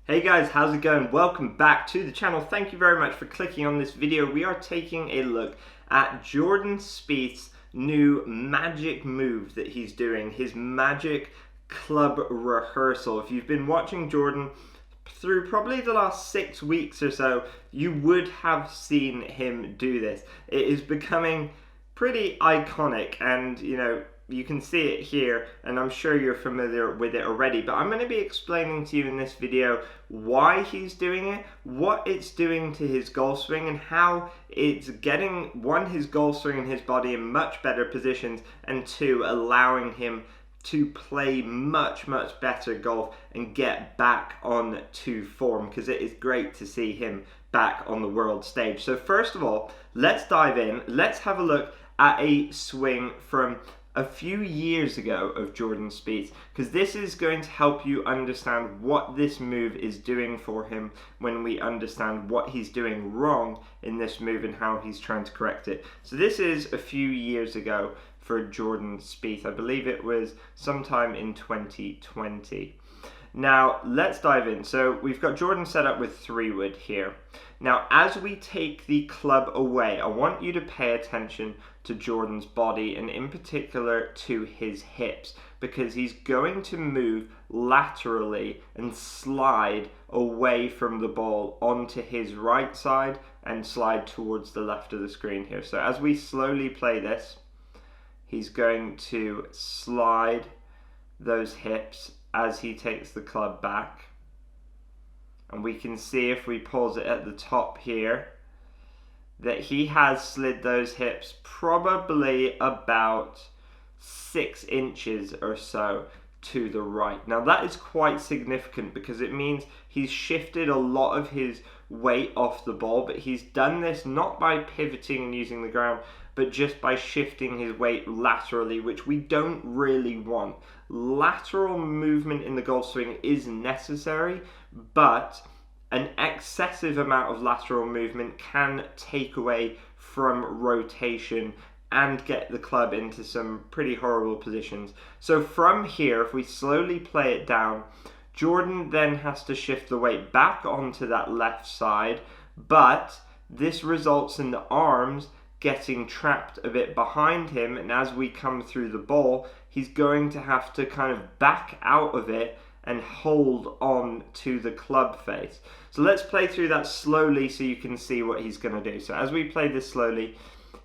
Hey guys, how's it going? Welcome back to the channel. Thank you very much for clicking on this video. We are taking a look at Jordan Spieth's new magic move that he's doing, his magic club rehearsal. If you've been watching Jordan through probably the last 6 weeks or so, you would have seen him do this. It is becoming pretty iconic, and you can see it here, and I'm sure you're familiar with it already, but I'm going to be explaining to you in this video why he's doing it, what it's doing to his golf swing, and how it's getting, one, his golf swing and his body in much better positions, and two, allowing him to play much better golf and get back on to form, because it is great to see him back on the world stage. So first of all, let's dive in. Let's have a look at a swing from a few years ago of Jordan Spieth, because this is going to help you understand what this move is doing for him when we understand what he's doing wrong in this move and how he's trying to correct it. So this is a few years ago for Jordan Spieth. I believe it was sometime in 2020. Now let's dive in. So we've got Jordan set up with 3-wood here. Now as we take the club away, I want you to pay attention to Jordan's body, and in particular to his hips, because he's going to move laterally and slide away from the ball onto his right side and slide towards the left of the screen here. So as we slowly play this, he's going to slide those hips as he takes the club back. And we can see, if we pause it at the top here, that he has slid those hips probably about 6 inches or so to the right. Now that is quite significant, because it means he's shifted a lot of his weight off the ball, but he's done this not by pivoting and using the ground, but just by shifting his weight laterally, which we don't really want. Lateral movement in the golf swing is necessary, but an excessive amount of lateral movement can take away from rotation and get the club into some pretty horrible positions. So from here, if we slowly play it down, Jordan then has to shift the weight back onto that left side, but this results in the arms getting trapped a bit behind him, and as we come through the ball, he's going to have to kind of back out of it and hold on to the club face. So let's play through that slowly so you can see what he's going to do. So as we play this slowly,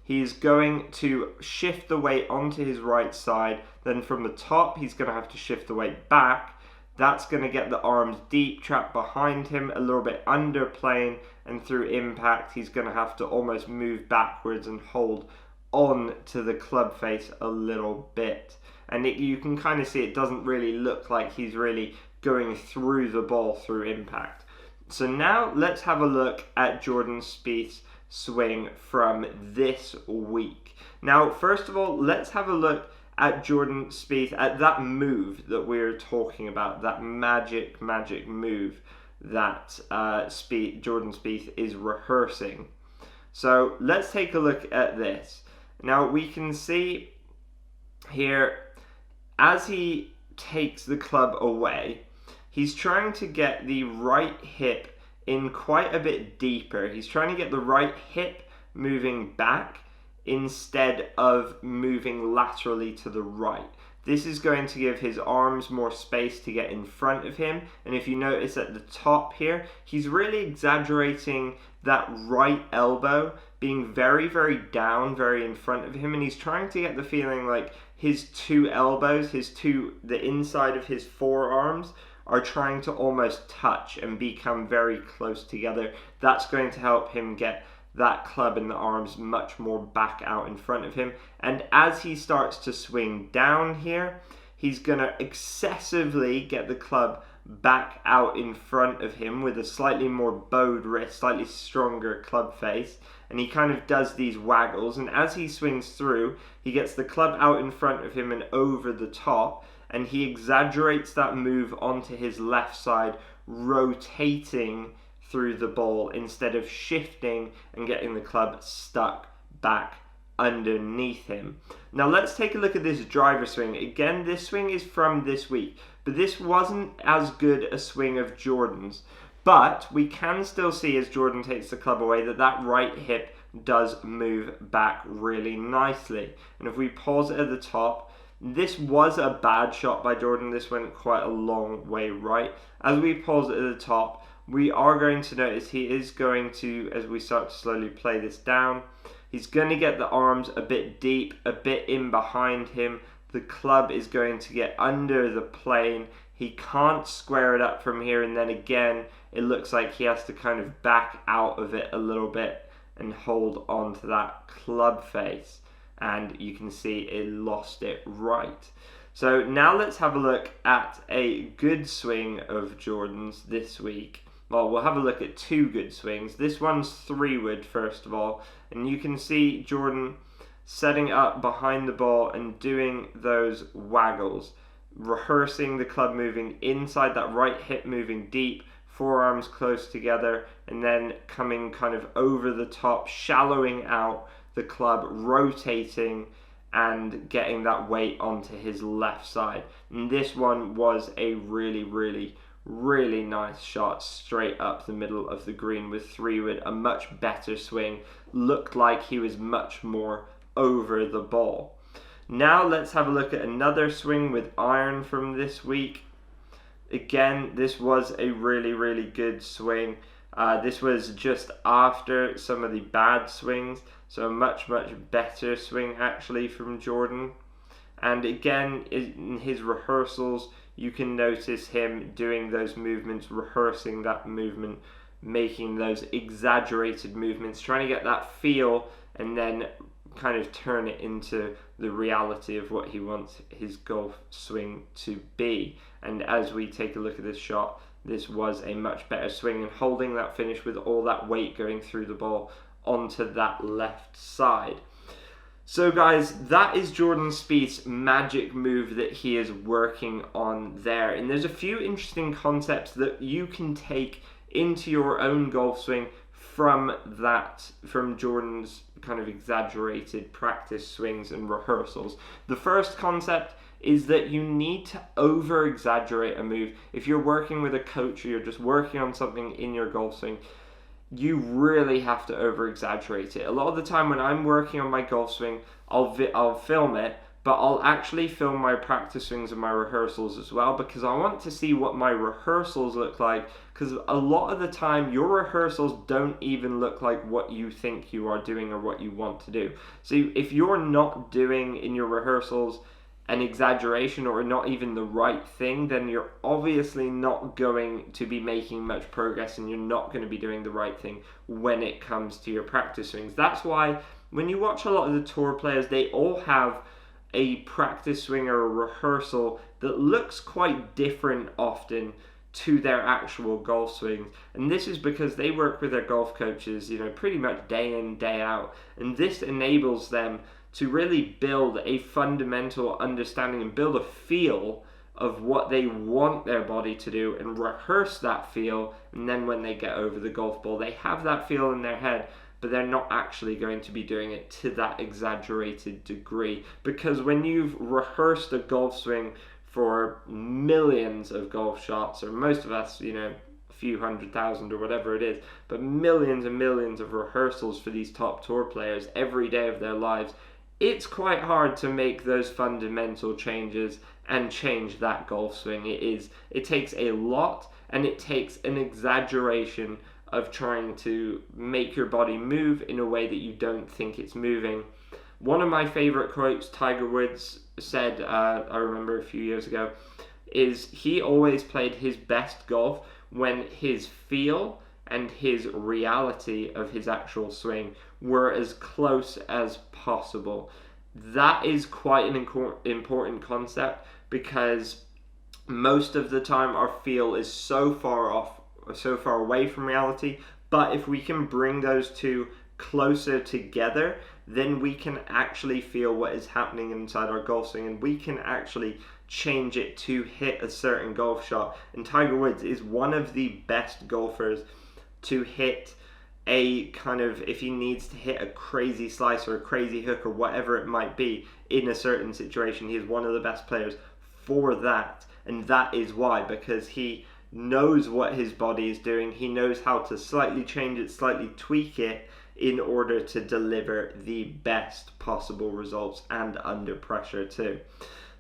he's going to shift the weight onto his right side. Then from the top, he's going to have to shift the weight back. That's going to get the arms deep, trapped behind him, a little bit under plane, and through impact, he's going to have to almost move backwards and hold on to the club face a little bit. And you can kind of see it doesn't really look like he's really going through the ball through impact. So now let's have a look at Jordan Spieth's swing from this week. Now, first of all, let's have a look at Jordan Spieth, at that move that we're talking about, that magic move that Jordan Spieth is rehearsing. So let's take a look at this. Now we can see here, as he takes the club away, he's trying to get the right hip in quite a bit deeper. He's trying to get the right hip moving back instead of moving laterally to the right. This is going to give his arms more space to get in front of him. And if you notice at the top here, he's really exaggerating that right elbow being very down, very in front of him. And he's trying to get the feeling like his two elbows, the inside of his forearms are trying to almost touch and become very close together. That's going to help him get that club and the arms much more back out in front of him. And as he starts to swing down here, he's going to excessively get the club back out in front of him with a slightly more bowed wrist, slightly stronger club face, and he kind of does these waggles, and as he swings through, he gets the club out in front of him and over the top, and he exaggerates that move onto his left side, rotating through the ball instead of shifting and getting the club stuck back underneath him. Now let's take a look at this driver swing. Again, this swing is from this week, but this wasn't as good a swing of Jordan's. But we can still see as Jordan takes the club away that right hip does move back really nicely. And if we pause it at the top, this was a bad shot by Jordan. This went quite a long way right. As we pause it at the top, we are going to notice he is going to, as we start to slowly play this down, he's going to get the arms a bit deep, a bit in behind him. The club is going to get under the plane. He can't square it up from here, and then again, it looks like he has to kind of back out of it a little bit and hold on to that club face. And you can see it lost it right. So now let's have a look at a good swing of Jordan's this week. Well, we'll have a look at two good swings. This one's 3-wood, first of all. And you can see Jordan setting up behind the ball and doing those waggles. Rehearsing the club moving inside, that right hip moving deep, forearms close together, and then coming kind of over the top, shallowing out the club, rotating and getting that weight onto his left side. And this one was a really nice shot straight up the middle of the green with 3-wood, a much better swing. Looked like he was much more over the ball. Now let's have a look at another swing with iron from this week. Again, this was a really good swing. This was just after some of the bad swings, so a much better swing actually from Jordan. And again, in his rehearsals, you can notice him doing those movements, rehearsing that movement, making those exaggerated movements, trying to get that feel and then kind of turn it into the reality of what he wants his golf swing to be. And as we take a look at this shot, this was a much better swing, and holding that finish with all that weight going through the ball onto that left side. So guys, that is Jordan Spieth's magic move that he is working on there. And there's a few interesting concepts that you can take into your own golf swing from Jordan's kind of exaggerated practice swings and rehearsals. The first concept is that you need to over exaggerate a move. If you're working with a coach or you're just working on something in your golf swing, you really have to over exaggerate it. A lot of the time when I'm working on my golf swing, I'll film it, but I'll actually film my practice swings and my rehearsals as well, because I want to see what my rehearsals look like, because a lot of the time your rehearsals don't even look like what you think you are doing or what you want to do. So if you're not doing in your rehearsals an exaggeration or not even the right thing, then you're obviously not going to be making much progress, and you're not going to be doing the right thing when it comes to your practice swings. That's why when you watch a lot of the tour players, they all have a practice swing or a rehearsal that looks quite different often to their actual golf swings. And this is because they work with their golf coaches, pretty much day in, day out. And this enables them to really build a fundamental understanding and build a feel of what they want their body to do and rehearse that feel. And then when they get over the golf ball, they have that feel in their head, but they're not actually going to be doing it to that exaggerated degree. Because when you've rehearsed a golf swing for millions of golf shots, or most of us, a few 100,000 or whatever it is, but millions and millions of rehearsals for these top tour players every day of their lives, it's quite hard to make those fundamental changes and change that golf swing. It takes a lot, and it takes an exaggeration of trying to make your body move in a way that you don't think it's moving. One of my favorite quotes Tiger Woods said, I remember a few years ago, is he always played his best golf when his feel and his reality of his actual swing were as close as possible. That is quite an important concept, because most of the time our feel is so far off, so far away from reality. But if we can bring those two closer together, then we can actually feel what is happening inside our golf swing, and we can actually change it to hit a certain golf shot. And Tiger Woods is one of the best golfers to hit a kind of, if he needs to hit a crazy slice or a crazy hook or whatever it might be in a certain situation, he is one of the best players for that. And that is why, because he knows what his body is doing, he knows how to slightly change it, slightly tweak it in order to deliver the best possible results and under pressure too.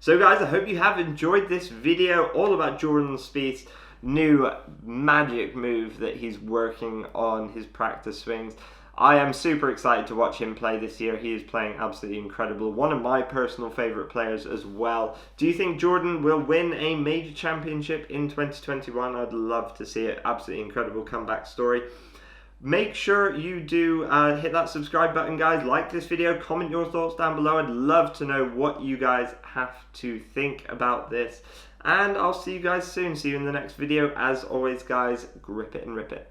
So guys, I hope you have enjoyed this video all about Jordan Spieth's new magic move that he's working on his practice swings. I am super excited to watch him play this year. He is playing absolutely incredible. One of my personal favourite players as well. Do you think Jordan will win a major championship in 2021? I'd love to see it. Absolutely incredible comeback story. Make sure you do hit that subscribe button, guys. Like this video, comment your thoughts down below. I'd love to know what you guys have to think about this. And I'll see you guys soon. See you in the next video. As always, guys, grip it and rip it.